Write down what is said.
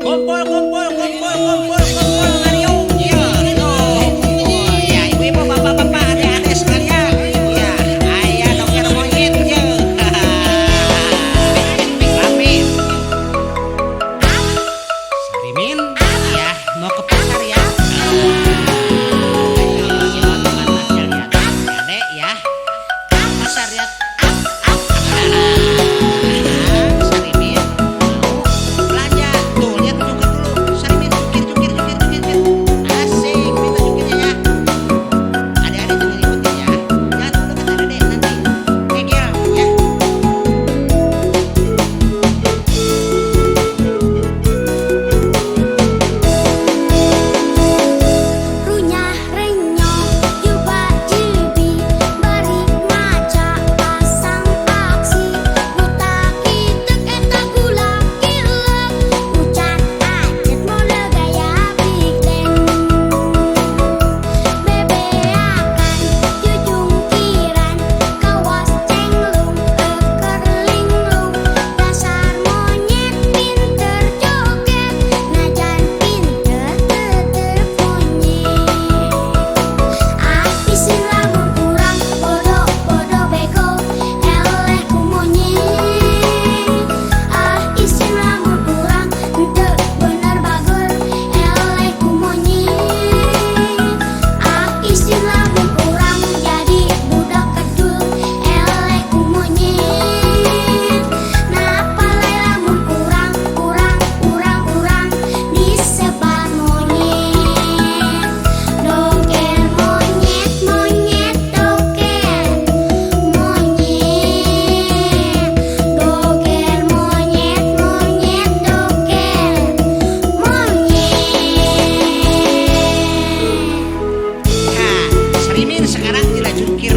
Kumpul, kumpul, kumpul, kumpul, kumpul, ngariung. Ya, ya, ibu-ibu, bapak-bapak, adik-adik sekalian. Ya, ayah dokter monyet ya. Rame. Sarimin, ya, mau ke pasar ya. Ayo, teman Mas ya, lihat. Adek ya. Pasar ya. Sarimin mau belanja. Tuh, lihat jungkir dulu. Sarimin jungkir, jungkir, jungkir, jungkir, jungkir. Asik, minta jungkirnya ya. Adik-adik juga ikutin ya. Jangan dulu kata adek nanti. Kegel ya. Runyah renyong jubah jibi bari maca pasang aksi buta kitek eta gula kilek hujan acet mode gaya big bang bebeakan jujungkiran kawas cenglung eker linglung dasar monyet pinter joget najan pinter tetep monyet ah isi lamun kurang bodoh-bodoh bego eleh ku monyet ah isi lamun kurang henteu bener bager eleh ku monyet ah isi lamun kurang jadi budak kecil eleh ku monyet napa le lamun kurang kurang disebar monyet doger monyet monyet doger monyet doger monyet monyet doger monyet. Nah, Sarimin sekarang tidak jungkir